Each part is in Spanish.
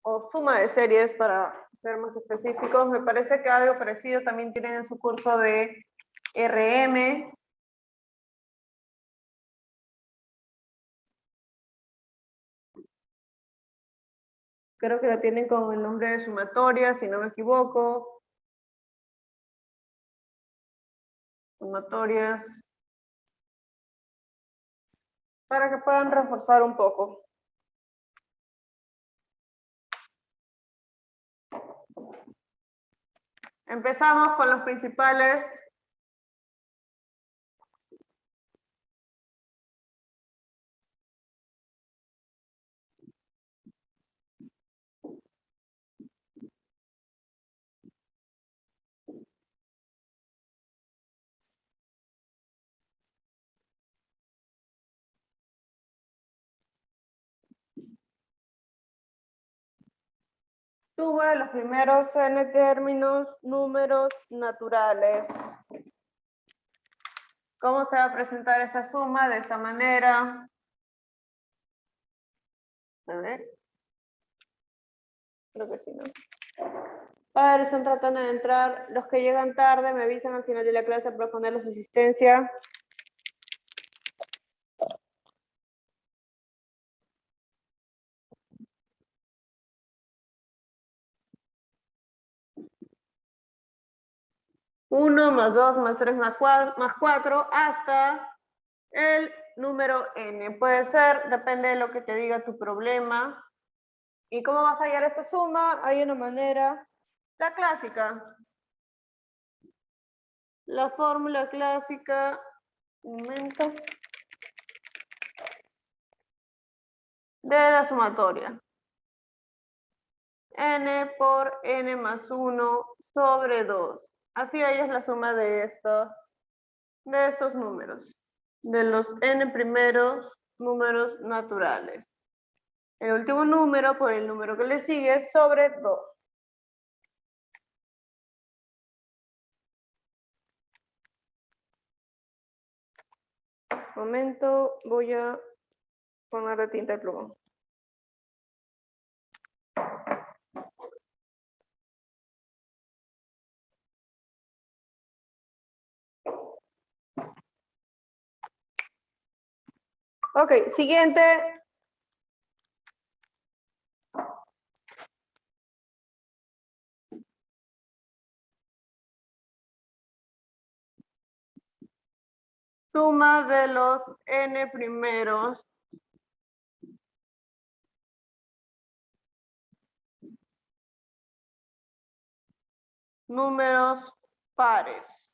o suma de series para ser más específicos. Me parece que algo parecido también tienen en su curso de RM. Creo que la tienen con el nombre de sumatoria, si no me equivoco. Sumatorias. Para que puedan reforzar un poco. Empezamos con los principales. Suma de los primeros n términos, números naturales. ¿Cómo se va a presentar esa suma? De esta manera. A ver. Creo que sí, ¿no? Padres, están tratando de entrar. Los que llegan tarde me avisan al final de la clase para ponerles su asistencia. Uno más 2 más 3 más 4 hasta el número n. Puede ser, depende de lo que te diga tu problema. ¿Y cómo vas a hallar esta suma? Hay una manera, la clásica. La fórmula clásica, un momento, de la sumatoria. N por n más 1 sobre 2. Así hallas la suma de estos números, de los n primeros números naturales. El último número por el número que le sigue sobre 2. Momento, voy a poner de tinta de plumón. Ok, siguiente. Suma de los n primeros números pares.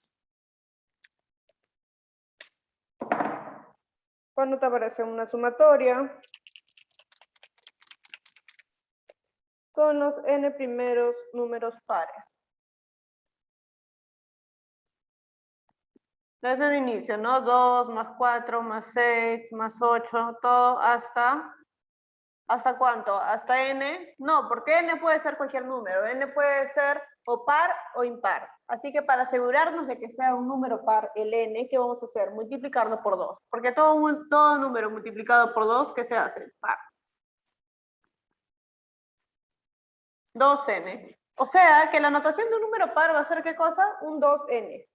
Cuando te aparece una sumatoria con los n primeros números pares. Desde el inicio, ¿no? 2 más 4 más 6 más 8, todo hasta... ¿Hasta cuánto? ¿Hasta n? No, porque n puede ser cualquier número. N puede ser o par o impar. Así que para asegurarnos de que sea un número par el n, ¿qué vamos a hacer? Multiplicarlo por 2. Porque todo número multiplicado por 2, ¿qué se hace? Par. 2n. O sea que la notación de un número par va a ser ¿qué cosa? Un 2n.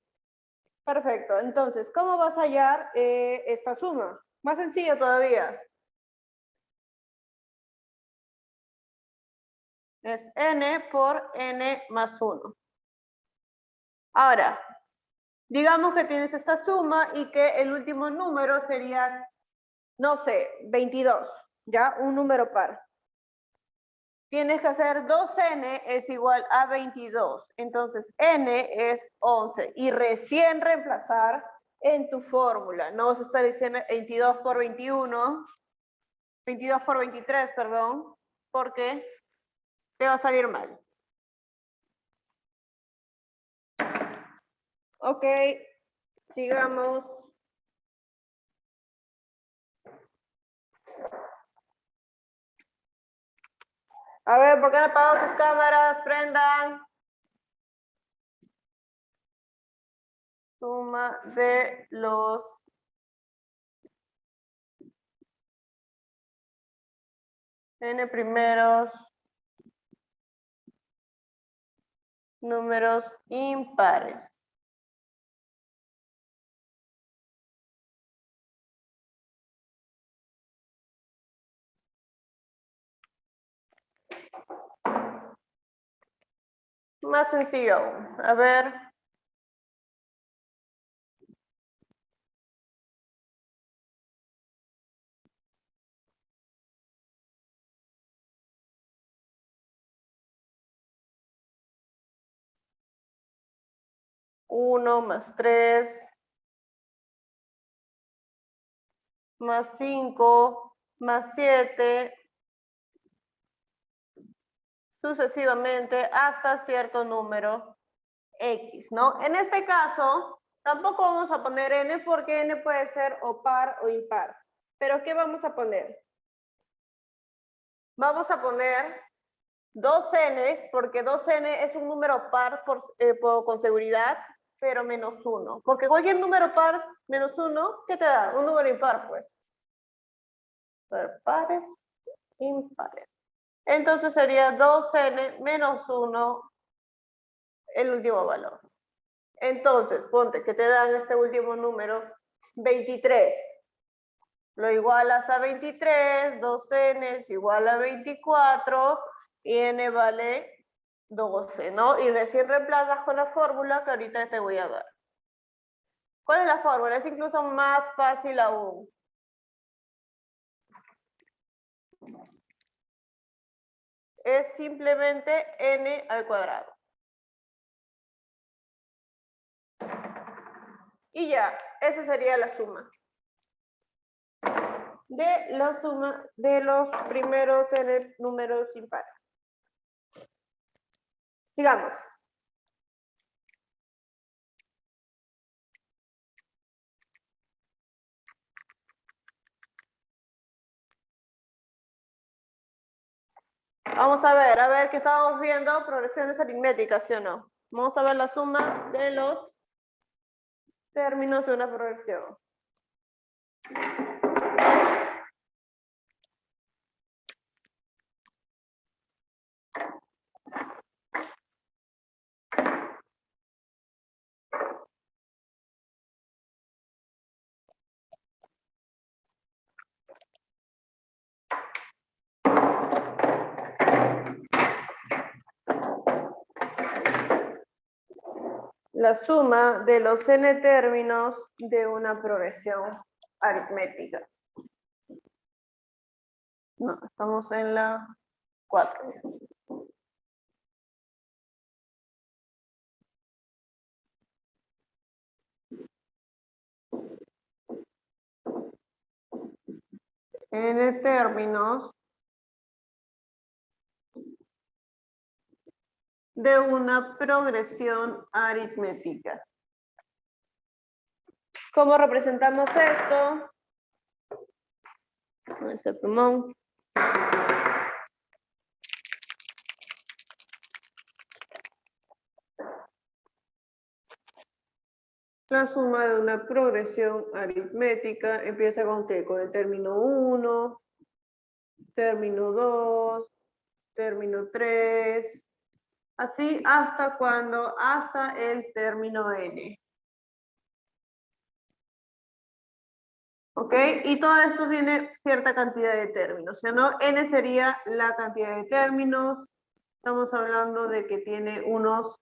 Perfecto. Entonces, ¿cómo vas a hallar esta suma? Más sencillo todavía. Es n por n más 1. Ahora, digamos que tienes esta suma y que el último número sería, no sé, 22, ¿ya? Un número par. Tienes que hacer 2n es igual a 22. Entonces, n es 11. Y recién reemplazar en tu fórmula. No vas a estar diciendo 22 por 21, 22 por 23, perdón, porque te va a salir mal. Ok, sigamos. A ver, ¿por qué no apagan sus cámaras? Prendan. Suma de los n primeros números impares. Más sencillo aún. A ver. Uno más 3 más 5 más 7 sucesivamente hasta cierto número X, ¿no? En este caso, tampoco vamos a poner n porque n puede ser o par o impar. ¿Pero qué vamos a poner? Vamos a poner 2n, porque 2n es un número par con seguridad, pero menos 1. Porque cualquier número par menos 1, ¿qué te da? Un número impar, pues. Pares, impares. Entonces sería 2n menos 1 el último valor. Entonces, ponte que te dan este último número, 23. Lo igualas a 23, 2n es igual a 24 y n vale 12, ¿no? Y recién reemplazas con la fórmula que ahorita te voy a dar. ¿Cuál es la fórmula? Es incluso más fácil aún. Es simplemente n al cuadrado. Y ya, esa sería la suma. De la suma de los primeros n números impares. Digamos. Vamos a ver qué estamos viendo, progresiones aritméticas, ¿sí o no? Vamos a ver la suma de los términos de una progresión. La suma de los n términos de una progresión aritmética. No, estamos en la 4. N términos de una progresión aritmética. ¿Cómo representamos esto? Con ese plumón. La suma de una progresión aritmética empieza con ¿qué? Con el término 1, término 2, término 3, así hasta cuando, hasta el término n. ¿Ok? Y todo esto tiene cierta cantidad de términos, ¿no? N sería la cantidad de términos. Estamos hablando de que tiene unos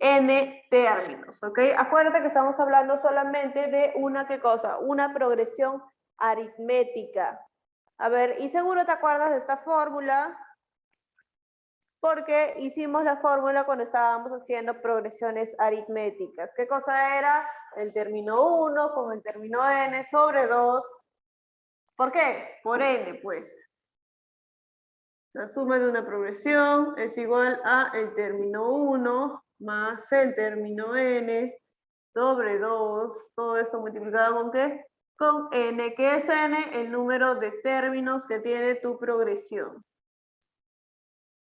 n términos, ¿ok? Acuérdate que estamos hablando solamente de una, ¿qué cosa? Una progresión aritmética. A ver, y seguro te acuerdas de esta fórmula, porque hicimos la fórmula cuando estábamos haciendo progresiones aritméticas. ¿Qué cosa era? El término 1 con el término n sobre 2. ¿Por qué? Por n, pues. La suma de una progresión es igual a el término 1 más el término n sobre 2. Todo eso multiplicado con ¿qué? Con n, que es n el número de términos que tiene tu progresión.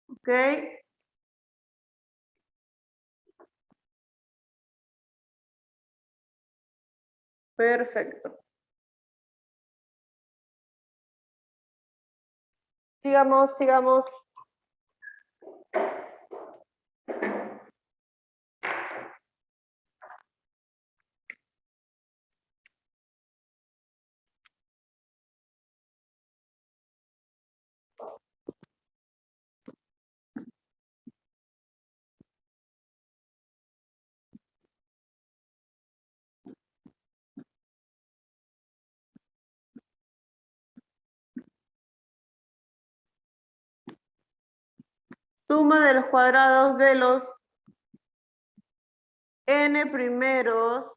¿Ok? Perfecto. Sigamos. Suma de los cuadrados de los n primeros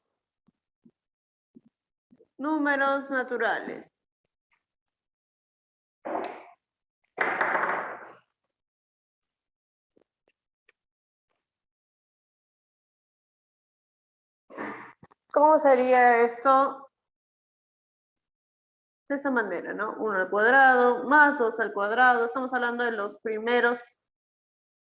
números naturales. ¿Cómo sería esto? De esta manera, ¿no? 1 al cuadrado más 2 al cuadrado. Estamos hablando de los primeros,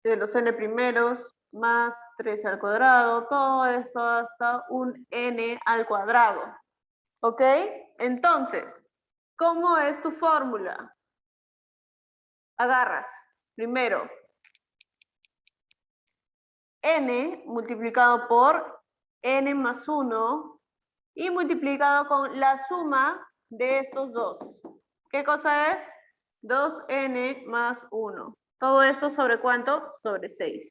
de los n primeros, más 3 al cuadrado. Todo esto hasta un n al cuadrado. ¿Ok? Entonces, ¿cómo es tu fórmula? Agarras, primero, n multiplicado por n más 1 y multiplicado con la suma de estos dos. ¿Qué cosa es? 2n más 1. ¿Todo esto sobre cuánto? Sobre 6.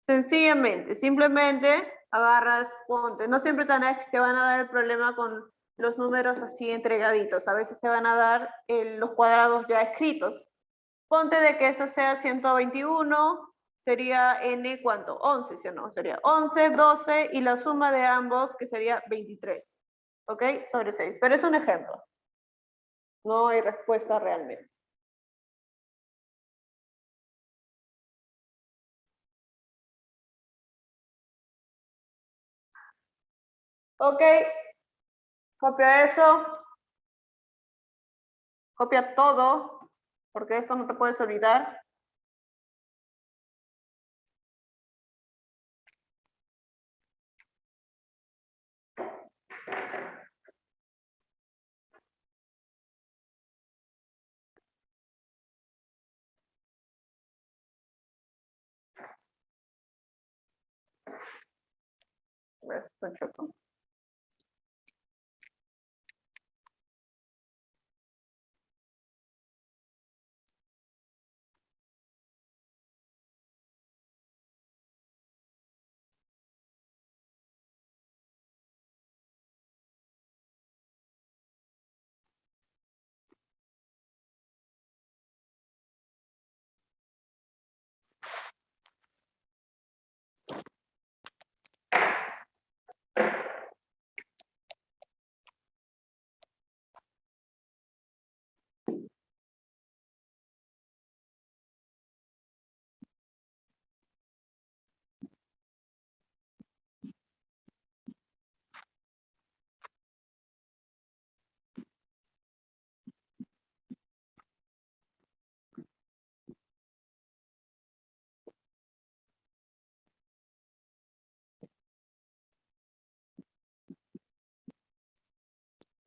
Sencillamente, simplemente agarras, ponte. No siempre te van a dar el problema con los números así entregaditos. A veces te van a dar los cuadrados ya escritos. Ponte de que eso sea 121, sería n, ¿cuánto? 11, ¿sí o no? Sería 11, 12 y la suma de ambos que sería 23. ¿Ok? Sobre 6. Pero es un ejemplo. No hay respuesta realmente. Ok. Copia eso. Copia todo, porque esto no te puedes olvidar.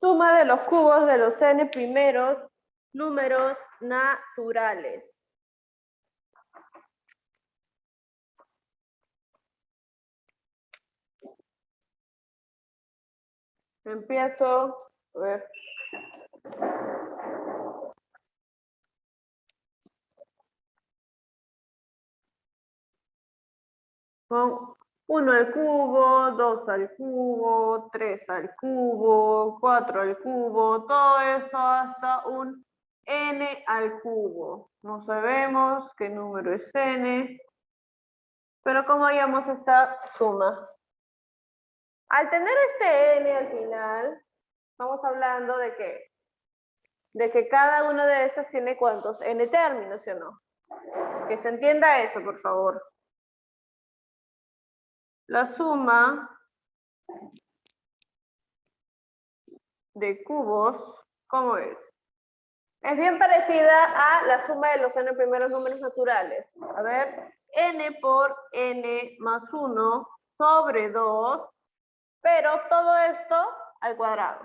Suma de los cubos de los n primeros números naturales. Empiezo. A ver. Con 1 al cubo, 2 al cubo, 3 al cubo, 4 al cubo, todo eso hasta un n al cubo. No sabemos qué número es n, pero como hallamos esta suma. Al tener este n al final, estamos hablando de que cada una de estas tiene ¿cuántos? N términos, ¿sí o no? Que se entienda eso, por favor. La suma de cubos, ¿cómo es? Es bien parecida a la suma de los n primeros números naturales. A ver, n por n más 1 sobre 2, pero todo esto al cuadrado.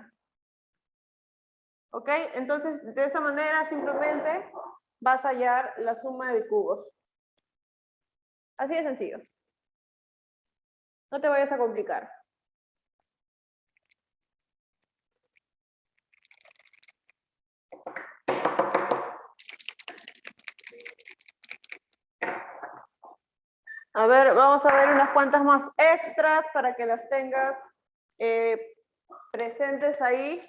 ¿Ok? Entonces, de esa manera simplemente vas a hallar la suma de cubos. Así de sencillo. No te vayas a complicar. A ver, vamos a ver unas cuantas más extras para que las tengas presentes ahí.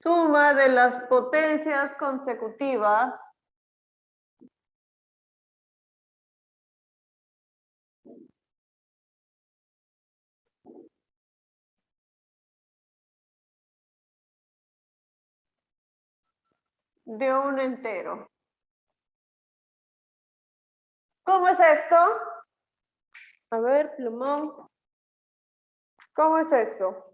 Suma de las potencias consecutivas de un entero. ¿Cómo es esto? A ver, plumón. ¿Cómo es esto?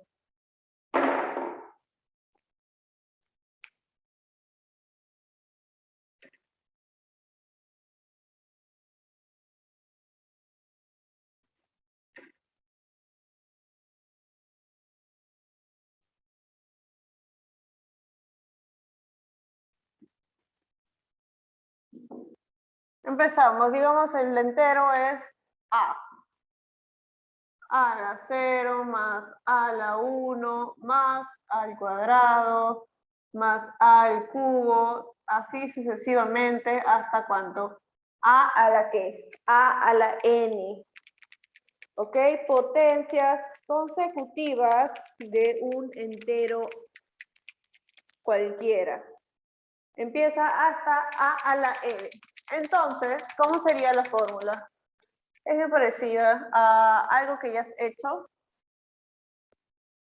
Empezamos, digamos el entero es A. A a la 0 más A a la 1 más A al cuadrado más A al cubo, así sucesivamente hasta cuánto. A a la ¿qué? A a la N. ¿Ok? Potencias consecutivas de un entero cualquiera. Empieza hasta A a la N. Entonces, ¿cómo sería la fórmula? Es muy parecida a algo que ya has hecho.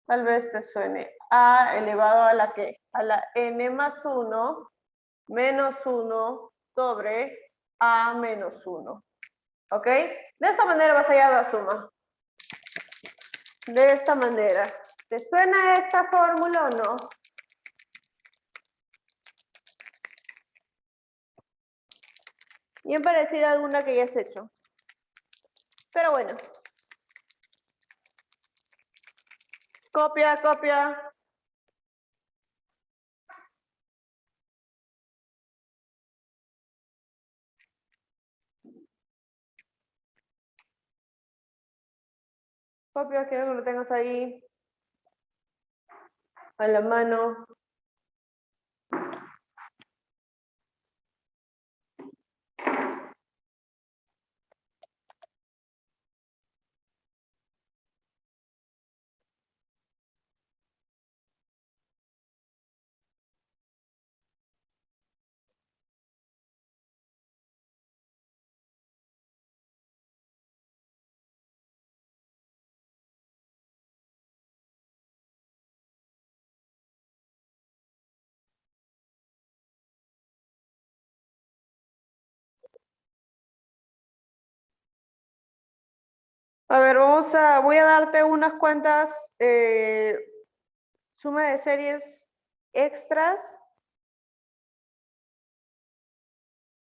Tal vez te suene. A elevado a la ¿qué? A la N más 1 menos 1 sobre A menos 1. ¿Ok? De esta manera vas a hallar la suma. De esta manera. ¿Te suena esta fórmula o no? Bien parecida a alguna que ya has hecho. Pero bueno. Copia, copia. Copia, quiero que lo tengas ahí. A la mano. A ver, voy a darte unas cuantas suma de series extras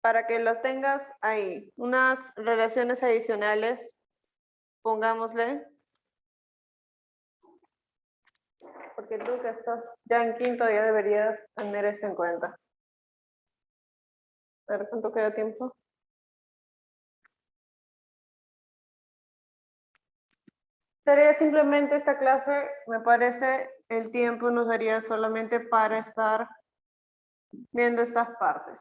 para que lo tengas ahí. Unas relaciones adicionales, pongámosle. Porque tú que estás ya en quinto ya deberías tener eso en cuenta. A ver, ¿cuánto queda tiempo? Sería simplemente esta clase, me parece, el tiempo nos daría solamente para estar viendo estas partes.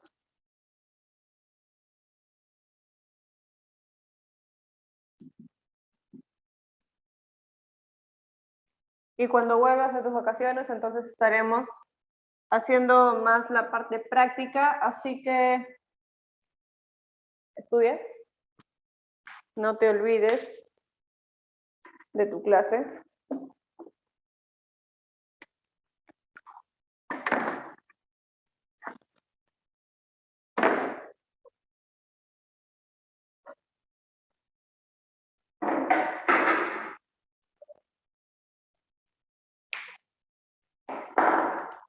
Y cuando vuelvas a tus vacaciones, entonces estaremos haciendo más la parte práctica, así que estudia, no te olvides de tu clase.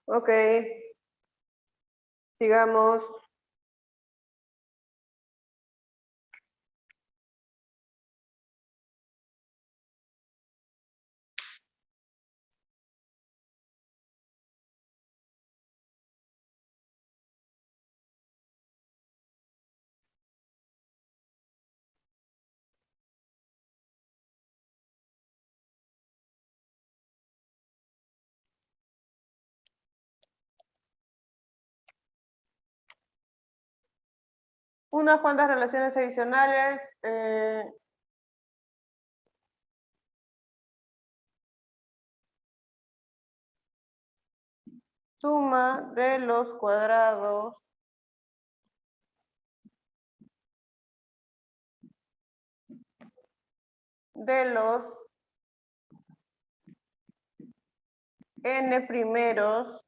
Ok, sigamos. Unas cuantas relaciones adicionales. Suma de los cuadrados de los n primeros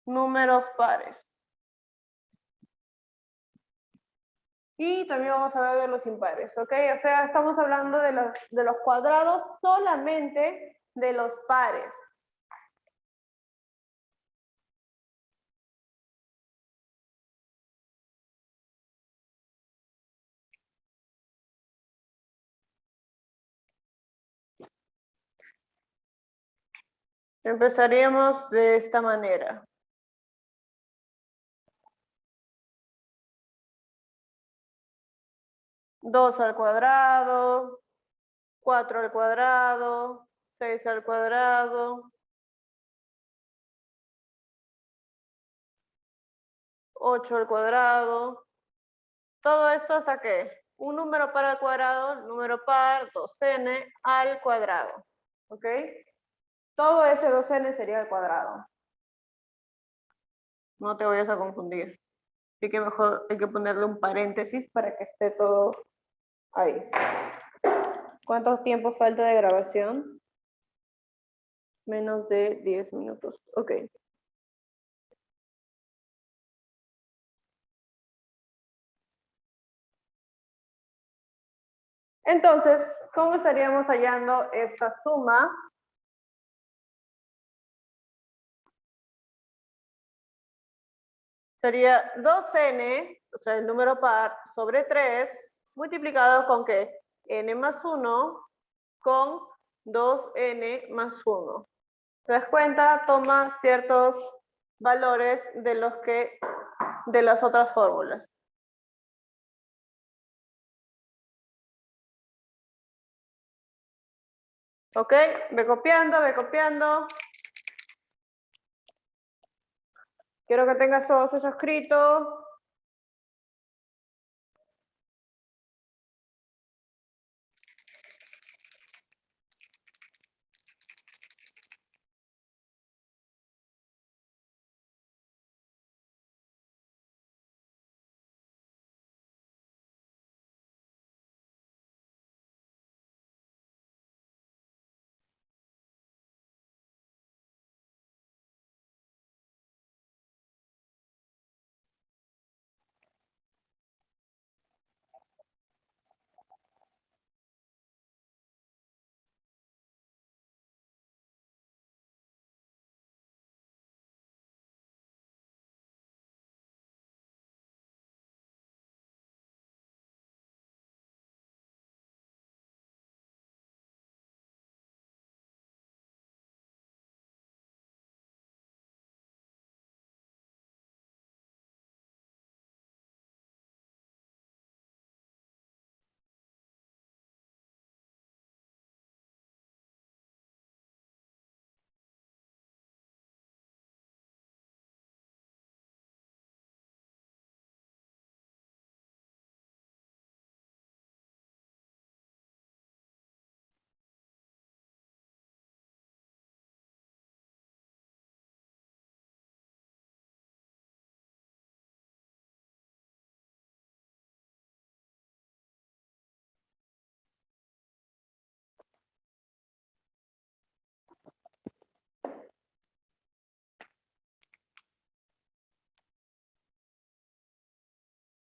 números pares. Y también vamos a ver de los impares, ¿ok? O sea, estamos hablando de los cuadrados solamente de los pares. Empezaríamos de esta manera. Dos al cuadrado, 4 al cuadrado, 6 al cuadrado, 8 al cuadrado. Todo esto hasta que un número par al cuadrado, número par, 2n al cuadrado. ¿Ok? Todo ese 2n sería al cuadrado. No te vayas a confundir. Así que mejor hay que ponerle un paréntesis para que esté todo ahí. ¿Cuánto tiempo falta de grabación? Menos de 10 minutos. Ok. Entonces, ¿cómo estaríamos hallando esta suma? Sería 2n, o sea, el número par, sobre 3, multiplicado con ¿qué? N más 1 con 2n más 1. ¿Te das cuenta? Toma ciertos valores de las otras fórmulas. ¿Ok? Ve copiando, ve copiando. Quiero que tengas todo eso escrito.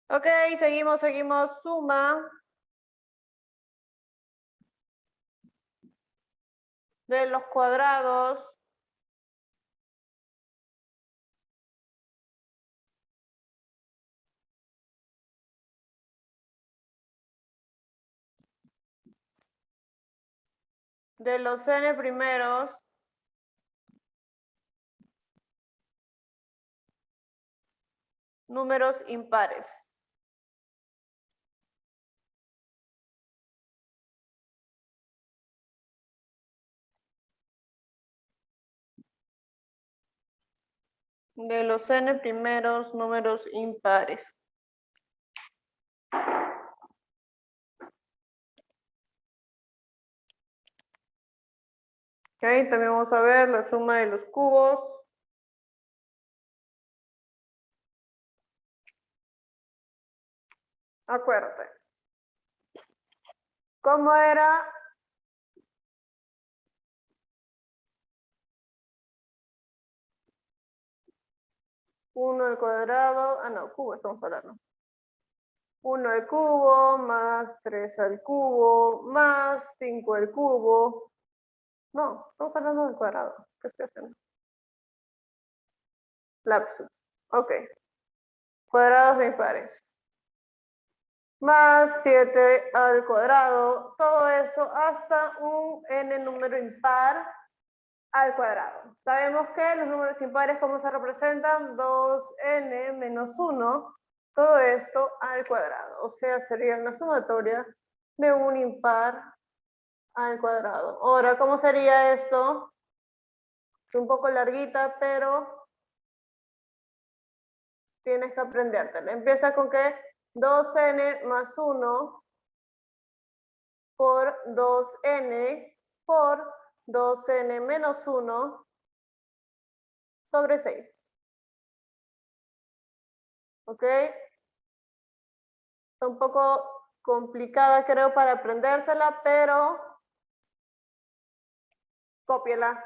Ok, seguimos. Suma de los cuadrados de los n primeros números impares. De los n primeros números impares. Ok, también vamos a ver la suma de los cubos. Acuérdate. ¿Cómo era? Uno al cuadrado. Ah, no, cubo estamos hablando. 1 al cubo más 3 al cubo más 5 al cubo. No, estamos hablando del cuadrado. ¿Qué estoy haciendo? Lapsus. Ok. Cuadrados de impares. Más 7 al cuadrado. Todo eso hasta un n número impar al cuadrado. Sabemos que los números impares, ¿cómo se representan? 2n menos 1. Todo esto al cuadrado. O sea, sería una sumatoria de un impar al cuadrado. Ahora, ¿cómo sería esto? Es un poco larguita, pero tienes que aprendértela. Empieza con que 2n más 1 por 2n por 2n menos 1 sobre 6. ¿Ok? Está un poco complicada, creo, para aprendérsela, pero cópiela,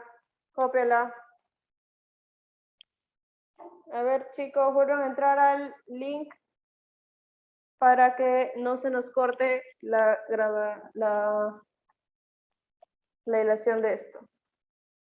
cópiela. A ver, chicos, vuelvan a entrar al link para que no se nos corte la hilación de esto.